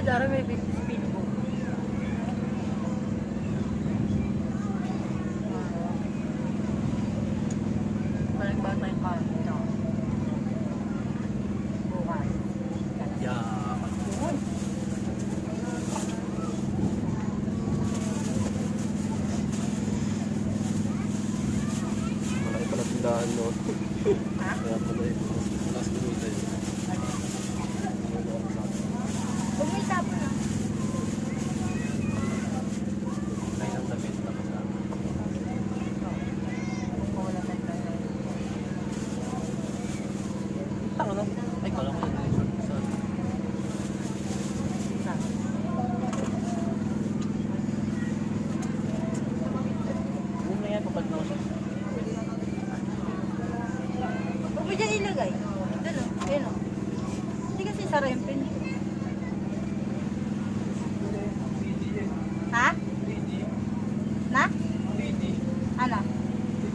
Dara may speed po. Parang ba tayong car? Ito. Bukas. Yeah. Malaki pala tindahan, no? Ha? Kaya pala eh. Last minute eh. Huwag may tapo na. Kain ang damit. Tapos na. Wala tayong kaya. Tama na. Ay, kala ko yun. Short sa ano. Huwag na yan kapag nausap. Huwag mo dyan ilagay. Doon o. Ayun o. Hindi kasi sara yung pin. Ha? Na? Ano?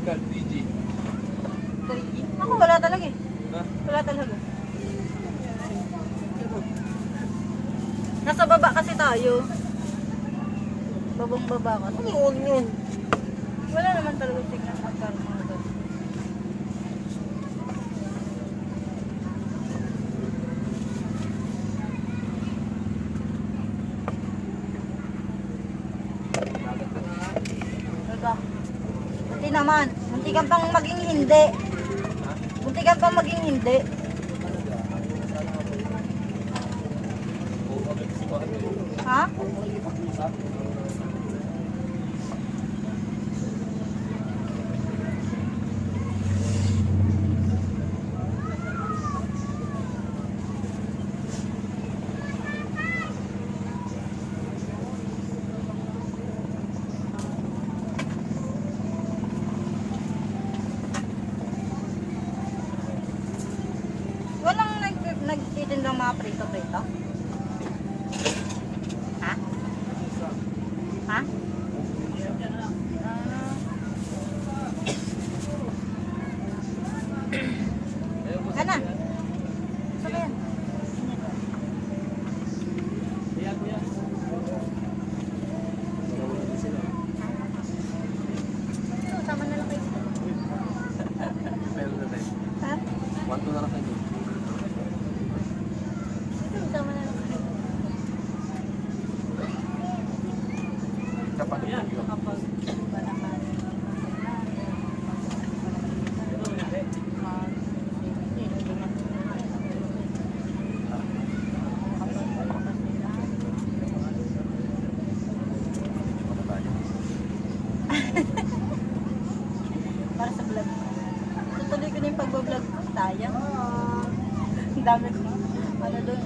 3G? Ako wala talaga eh. Ha? Wala talaga. Nasa baba kasi tayo. Babang baba ka. Ano yun yun? Wala naman talaga signal pagkaroon mo doon. Ito. Buti naman. Munti kang pang maging hindi. Munti kang pang maging hindi. Ha? Walang nagtitindang mga prito-prito? Ha? Ha? Kana? Sabi yan. Ito, sama na lang kayo. Meron na tayo. Ha? 1-2 na lang kayo. Ito, sama na lang kayo. Kapag yun. Kapag banakan. Para sa vlog. Tutuloy ko na yung pag-vlog ko. Sayang. Ang dami ko. Ano doon?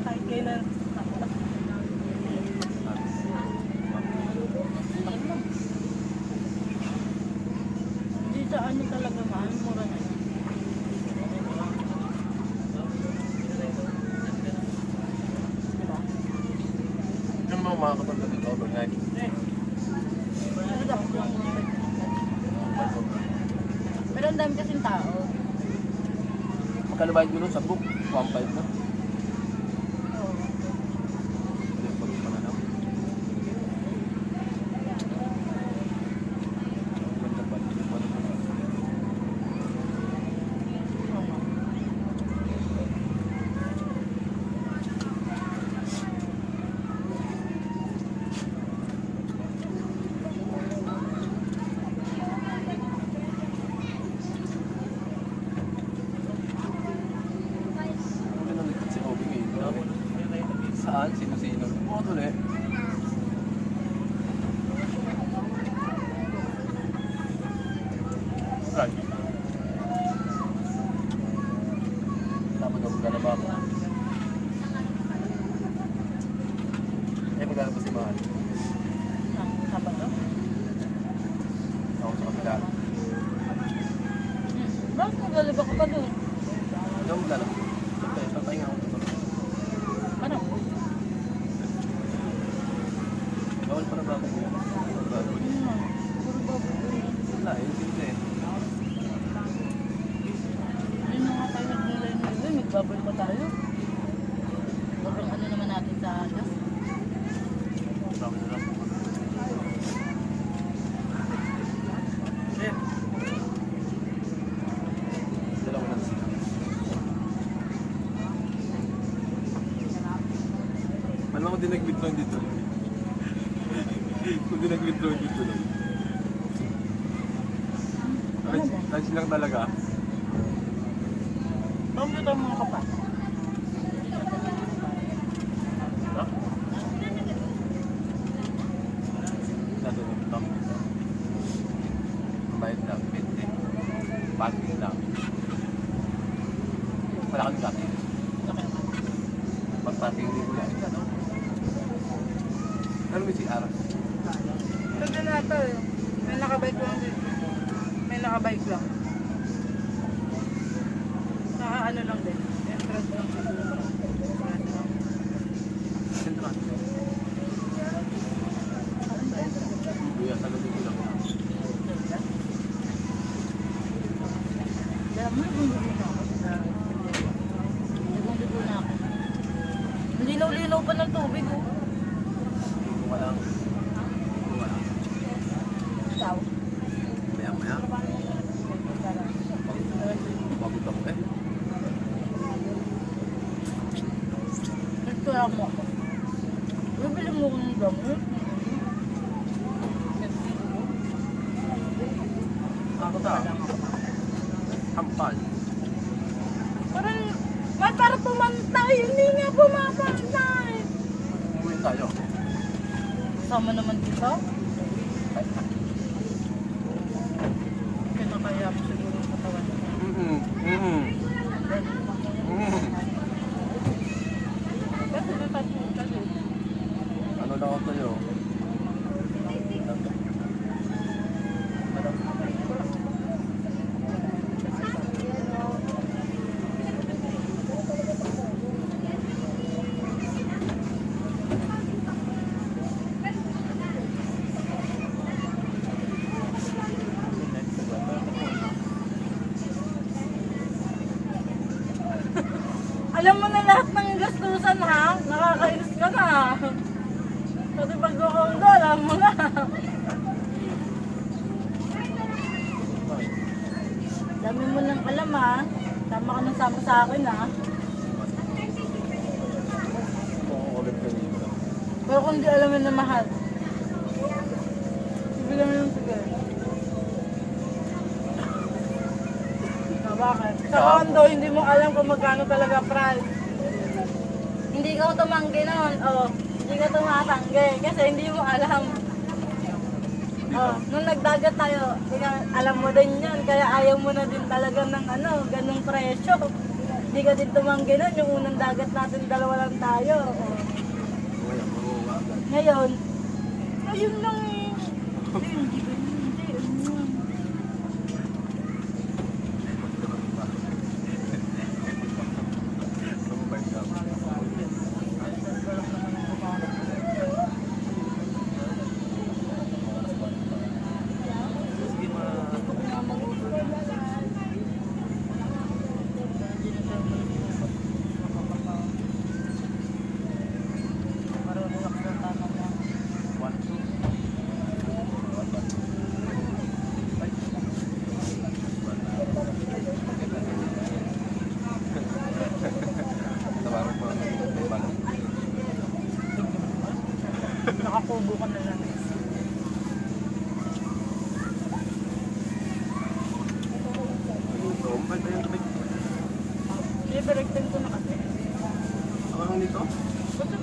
Kahit kailan. Hindi sa ano talaga mahal, mura na. Diba? Yung mga katulad dito, overnight. Ano daw? Pero ang dami kasing tao. Magkano bayad mo nun sa book? 1.5 na? Saan? Sino-sino? Oo, tuloy. Right. Dapat ako ka na ba ako? Eh, magkano ba si Mahal? Sabado? Ako sa kapila. Bakit maglalaba ka pa doon? Ikaw magkano? Okay, patay nga ako dito. Ano? Bawal pa na ba ako? Puro baboy. Wala, yun simple eh. Yun na nga tayo nagnilay-nilay. Magbaboy pa tayo. Sobrang ano naman natin sa gas. Marami na lang. Shit! Dalawa na sila. Alam ko din nag-withdraw dito. Kung di nag-withdraw dito lang. Touch lang talaga. Computer mga kapal. Natunog ito. Bayad lang, 20. Parking lang. Wala kang dati. Pag-parking hindi ko lang. Ano? Ano may CR? Sabi na ito eh. May nakabike lang dito. May nakabike lang. Naka ano lang din. Entrance lang siguro. Entrance lang. Sentral. Kuya, taga dito lang. Kaya may bumili na ako. Nagbubulo na ako. Linaw-linaw pa ng tubig oh. Kung ka lang. Kung ka lang. Ikaw? Maya-maya. Pagod ako eh. Nagtula mo ako. Bibili mo ko ng gamot. Ako ta. Hampal. Parang pumantay. Hindi nga pumapantay. Umuwi tayo. Sama naman dito. Kinakaya mo siguro ang katawan. Kasi natapos kasi. Ano lang ako sa'yo? Alam mo na lahat ng gastusan ha? Nakakainis ka na. Kasi pag dukondo, alam mo na. Dami mo nang alam ha. Tama ka nang sama sa akin ha. Oo, ulit ka dito. Pero kung di alam mo na mahal. Sige lang yung sige. Bakit? Sa condo, hindi mo alam kung magkano talaga price. Hindi ka tumanggi noon. Oh, hindi ka tumatanggi kasi hindi mo alam. Oh, nung nagdagat tayo, alam mo din yan. Kaya ayaw mo na din talaga ng ganung presyo. Hindi ka din tumanggi noon. Yung unang dagat natin, dalawa lang tayo. Oh. Ngayon, mabuwa agad. Ngayon lang eh. Hindi ba yun? Nakakubo ka na lang. Ba't ba yung tubig? Libre ko na kasi. Ako lang dito? Basta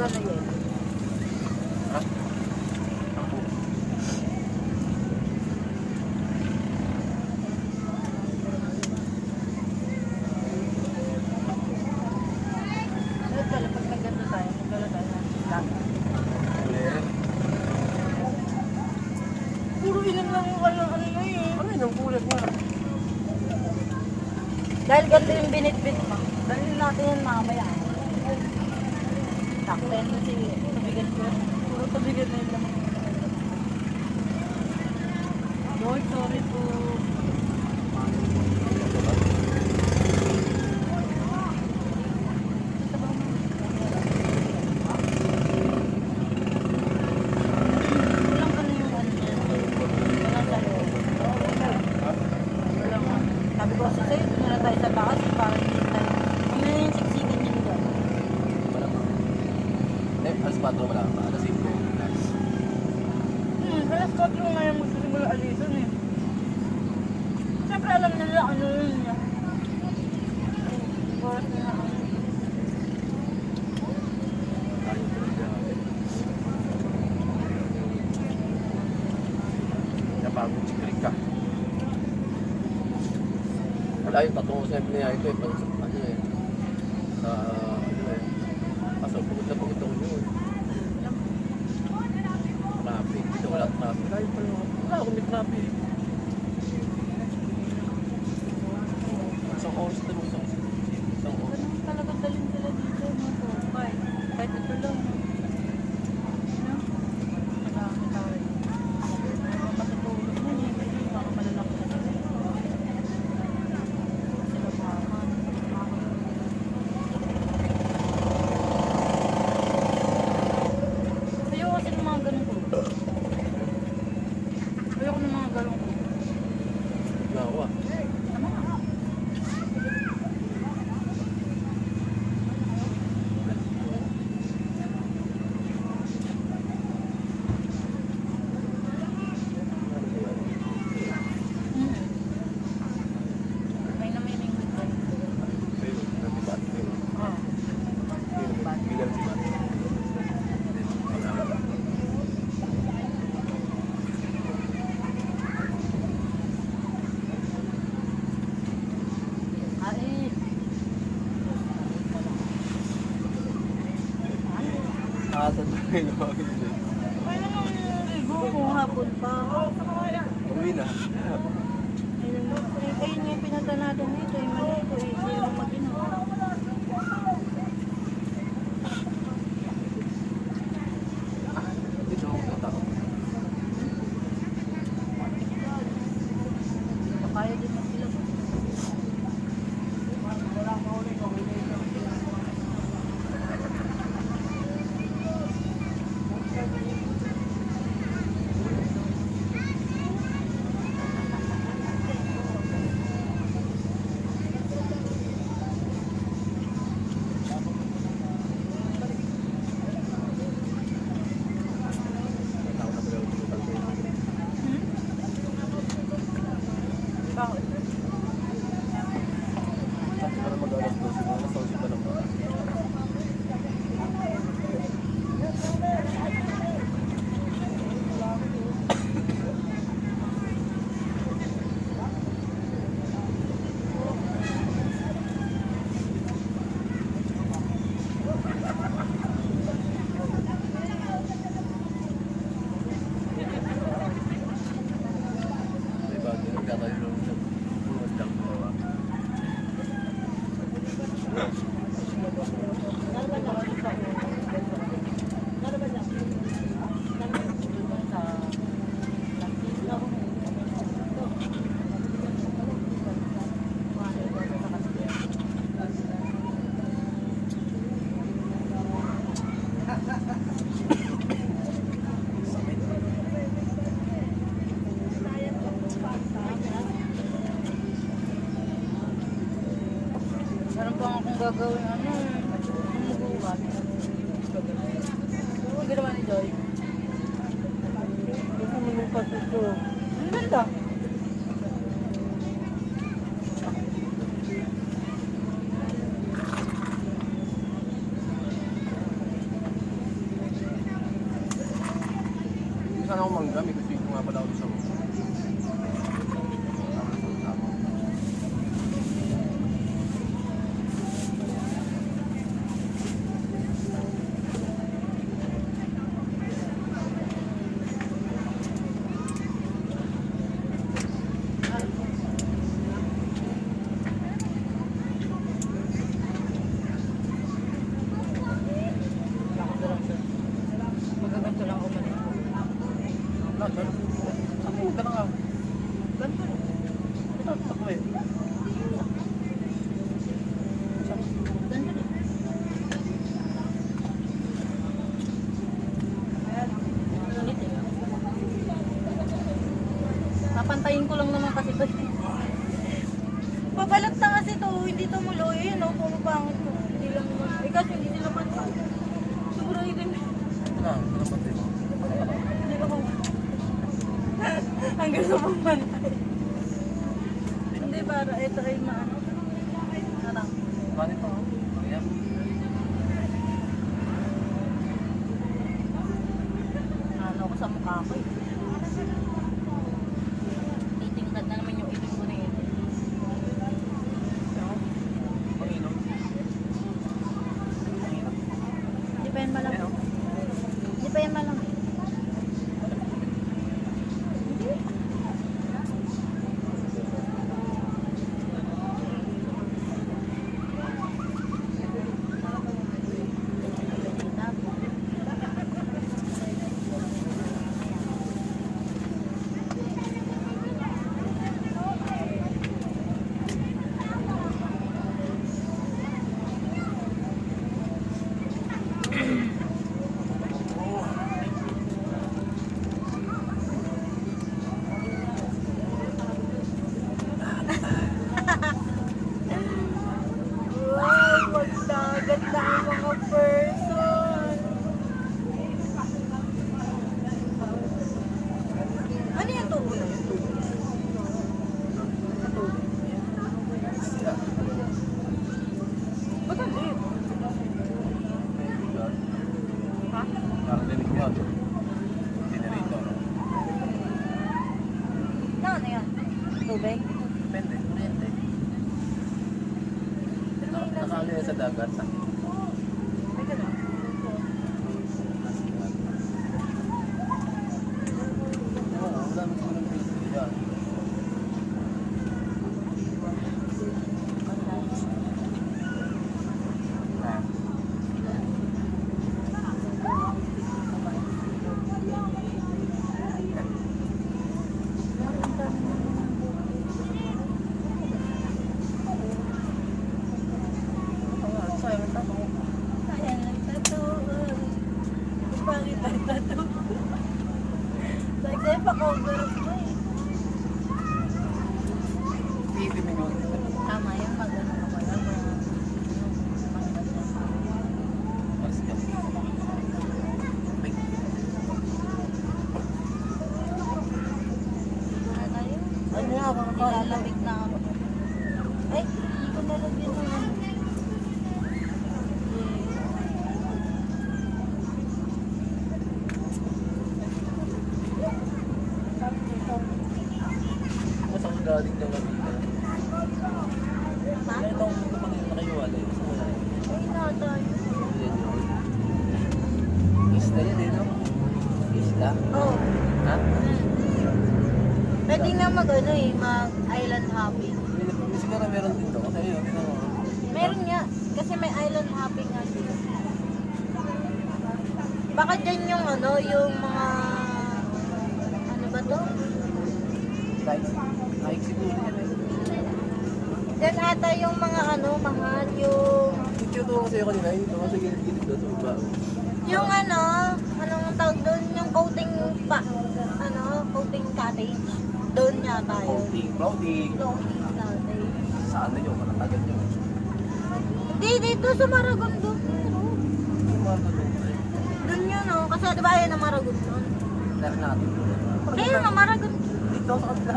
ano yun. Ha? Ako. Dapat pala pag nagganto tayo, magkala tayo ng lahat. Ulit. Puro inom lang yung ano na eh. Ano yun ang kulit nga? Dahil ganito yung binitbit mo. Dalhin natin yan mamaya. Takpen mo si tubigan ko. Puro tubigan na yun lang. Lord, sorry po. Walang ka na yung ano niya. Walang sa loob. Walang ano. Sabi ko kasi sa'yo, doon na lang tayo sa taas para hindi tayo. Mamaya yung siksikan niya doon. Wala pa. Hindi, alas 4 wala pa. Alas 5. Alas 4 nga yung magsisimula alisan eh. Siyempre alam nila ano yun niya. Oras na ako. Tayo talaga. Napagod si Krik ka. Wala yung tatungo sa emplea ito eh. Pag ano eh. Sa ano eh. Kaso pagod na pagod ako yun. Traffic. Dito wala traffic. Kahit pala wala akong may traffic. Isang oras na isang oras. Ganun talaga dalhin sila dito mga topay. Kahit ito lang. No? Madami tayo. Mga matutulog na eh. Kasi baka malalaki na sila. Sila maman. Ayaw kasi ng mga ganun ko. Ayaw ko ng mga ganun ko. Gawa. Ano nga? May namiling ko. Oh. Bilang si Mat. Ay. Asan ba kayo lumagin dito? Ay naman yung ligo mo hapon pa. Uwi na. Ayun nga yung pinunta natin dito. Yung maligo eh. Hindi naman mag-inom. Dito ako tatao. Kaya din mag-inom. sana akong mangga. May gusto ko nga pala ako sa mga. Magaganto lang umalis. Saan mo ka na nga? Ganto. Ito, ako eh. Ganto din. Ulit eh. Papantayin ko lang naman kasi to. Pabalat na kasi to, hindi to muloy. Yun o, pumapangit ko. Hindi lang naman. Eh kasi hindi nila man. Siguro yun. Ito na, ito na pati mo. Hindi ko hanggang sa pamantay. Hindi para ito ay maano. Parang Bakit ito? Ayan. ano ko sa mukha ko eh. Titingnan na naman yung ibig ko na yun. Panginoon. Hindi pa yan malam. Hindi pa yan malam. Wow, magdaganda ang mga person. Ano yung tubo na yun? Ba't ang liit? Ha? Nakarinig mo yun. Generator. Na ano yan? Tubig? Depende. Kuryente. Nakano yan sa dagat. May ganun. Oo, wala mo siguro ng piso yan. Ayan, nagtatawa. Pangit ang tattoo. Like, pa-cover ko eh. Tama yan, mag-ano ka pala. Ano yun? Ano yan? Nilalamig na ako. Ay, hindi ko nalagyan ng ano. Mas ang galing ng Manila. Ha? Ito ang pang nakiwala. Gusto mo na rin. Ay, natayo. Yan yun. Isla yan eh, no? Isla? Oh. Ha? Pwede nga mag-ano eh, mag-island hopping. May siguro meron dito. Kasi yun, ito mo. Meron nga, kasi may island hopping nga dito. Baka dyan yung ano, yung mga... Ano ba to? Like siguro yan eh. Dyan ata yung mga ano, mahal, yung... Cute ko kasi kanina. Ito kasi gilid-gilid doon sa baba. Yung ano, anong tawag doon? Yung coating pa, ano, coating cottage. Doon yata yun. Floating, floating. Coating cottage. Saan na yun? Manatagal yun. Hindi, dito sa Maragon doon. Yung mga doon. Doon yun oh, kasi diba yun ang Maragon doon. Lari natin. Kaya nga Maragon. Dito sa kanila.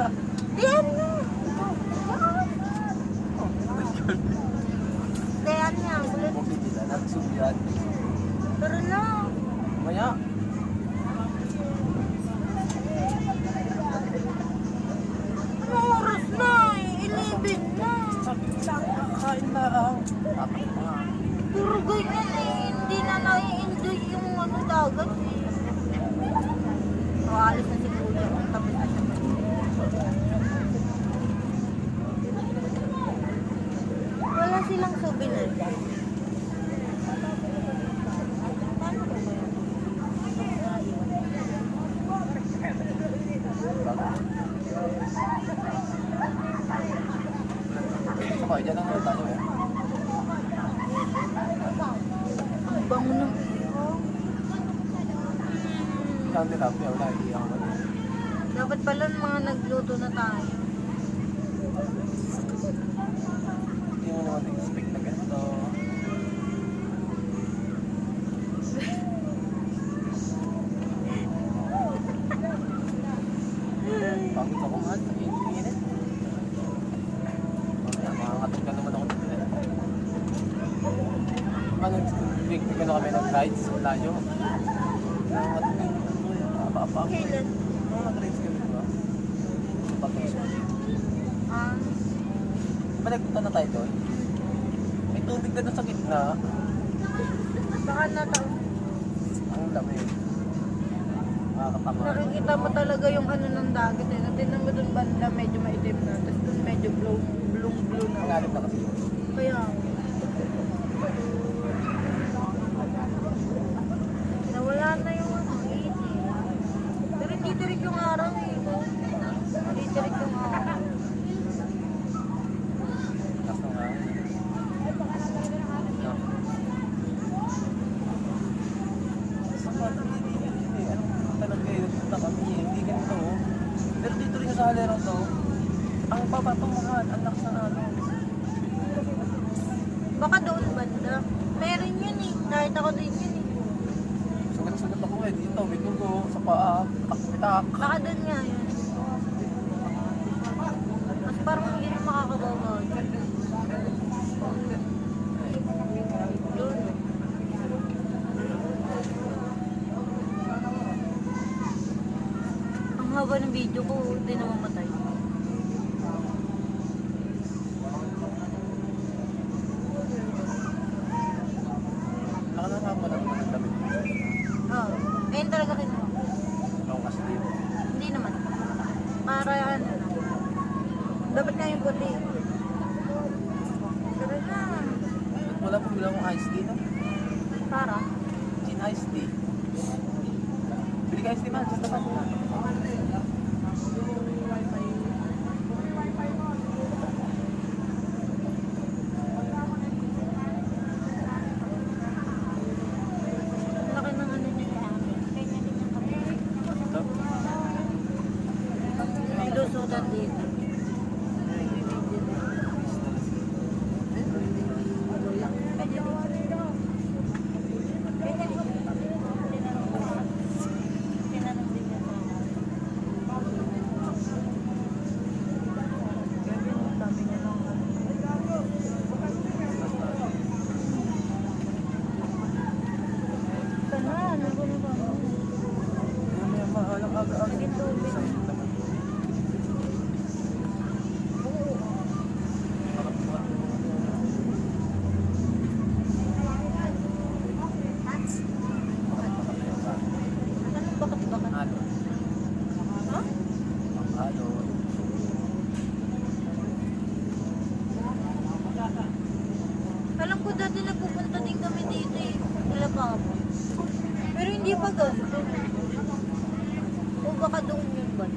Diyan nga. Diyan nga, ulit. Mobile nila. Nag-zoom yan. Pero na. Maya. agad. O, alis na si Kuya. Tapos na siya. Wala silang souvenir. Sabay, dyan lang tayo eh. Ang bango ng iyo. Kante lang, pero wala, hindi ako ano. Dapat pala mga nagluto na tayo. Hindi mo naman expect na ganito. Pagod ako mahal, sa init. Makakatog ka naman ako dito eh. Nag-picnic ano kami ng-rides, layo. Nakakatog ka apa-apa. Kailan? Nag-rides kami diba? Pag-rides. Ah, Diba nagpunta na tayo doon? May tubig na doon sa gitna. baka nataon. Ang lamig. Nakakatama. Nakikita mo talaga yung ano ng dagat eh. Tingnan mo dun banda medyo maitim na. Tapos dun medyo blue na. Malalim na kasi yun. Kaya, nawala na yung ano, init. Pero hindi tirik yung araw eh. Hindi tirik yung araw. Tapos na nga. Talaga yun, punta kami eh. Hindi ganito oh. Pero dito rin sa halera to, ang papatumahan, ang lakas na ano. Baka doon banda. Meron yun eh. Kahit ako din yun eh. Sugat-sugat ako eh dito, may dugo sa paa, tak-pitak. Baka doon nga yun. Mas parang hindi na makakabawa. Doon. Ang haba ng video ko, hindi na mamatay. Nakakasama lang naman ang damit. Oo. Ayun talaga kinuha. Long sleeve. Hindi naman. Para ano na. Dapat nga yung puti. Pero na. Wala pong bilang akong iced tea no? Para. Gin iced tea. Bili ka iced tea man, just naman. Laki ng ano niya sa amin. Kanya din yung kape. Ito. May lusutan dito. Tinanong din niya sa akin. Ang dami niya ng ano. Sana, ano ba na ba? Mamaya maalang aga-aga. Sige, tubig. Anong bakat-bakat? Ano? Ha? Ano? Alam ko dati nagpupunta din kami dito eh. Sila Papa. Pero hindi pa ganito. O baka doon yun ba?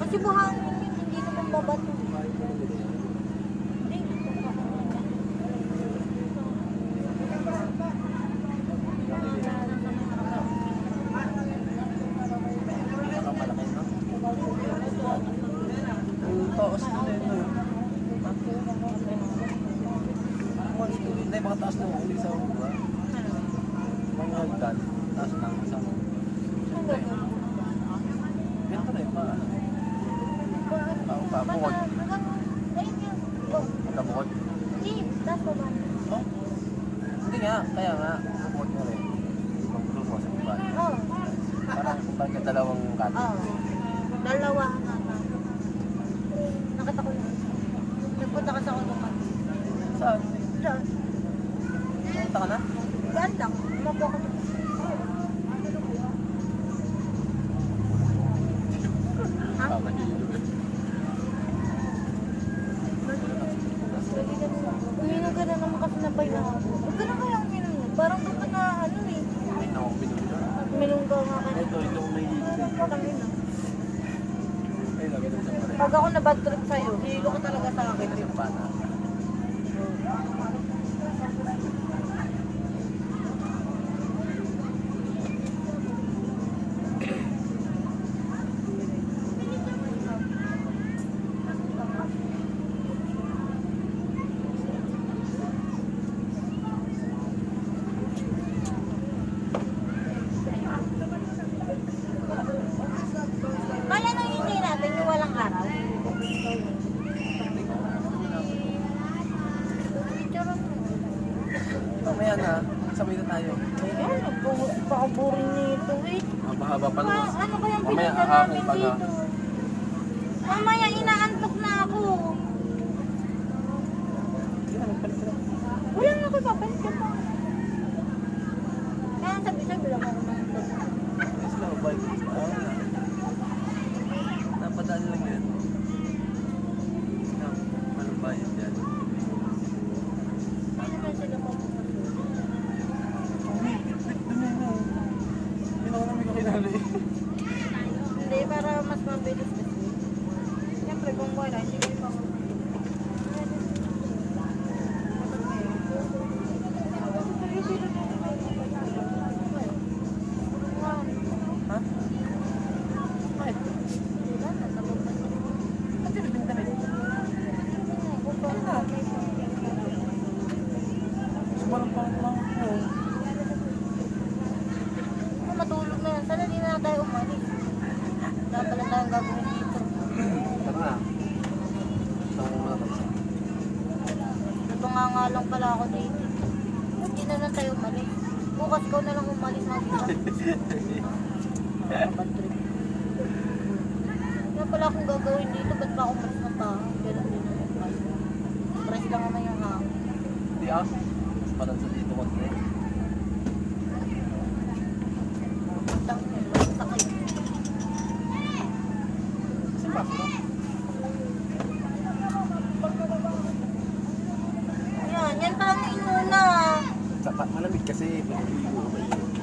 Kasi buhangin yun, hindi naman babato. Hindi. Nakamalaki no? Ang taas na din no? Hindi, baka taas na uli sa uwa. Mga hagdan, taas na isang. Ganito na yung paano. Pabukod. Pagkabukod. Oh? Hindi nga, kaya nga, bukod mo rin. Ibang grupo sa iba. Parang kumbaga dalawang kati. Dalawa nga na. Nakita ko yun. Nagpunta ka sa Otokan. Saan? Saan? Punta ka na? Saan lang? Mapo ka. Tangina. Ay, lagi naman siya pare. Pag ako na bad trip sa'yo, hilo ka talaga sa akin. Kasi bata. Kaya nang hindi natin yung walang araw. Mamaya na, sabay na tayo. Ayun, napaka-boring nito eh. Mahaba pa naman. Ano kaya Mamaya pinunta ahakay namin pa na. dito? Mamaya inaantok na ako. Sige na, magpalit ka na. Wala na ako ipapalit ka pa. Kaya sabi-sabi lang ako ng ito. Yes lang, bike. Napadaan lang yan. Walang bayad yan. Ano na sila papupunta? Hindi na ako namin kakilala eh. Hindi, para mas mabilis kasi. Siyempre, kung wala, hindi kayo pa Ha? Bakit? Ba't sila bintamit? Sumarang pa lang ako. Matulog na yan. Sana di na tayo umalis. Wala pala tayong gagawin dito. Tara na. Saan mo muna tapos? Natunga nga lang pala ako dito. Hindi na lang tayo umalis. Bukas ko na lang umalis na dito. Bad trip. Wala pala akong gagawin dito. Ba't pa ako umalis ng bahay? Ganun din naman. Press lang naman yung hangin. Hindi ah. Mas parang sa dito konti. Sakit. Kasi baso lang. Yan pa ang inuna. Malamig kasi. Pag-uwi mo, mainit.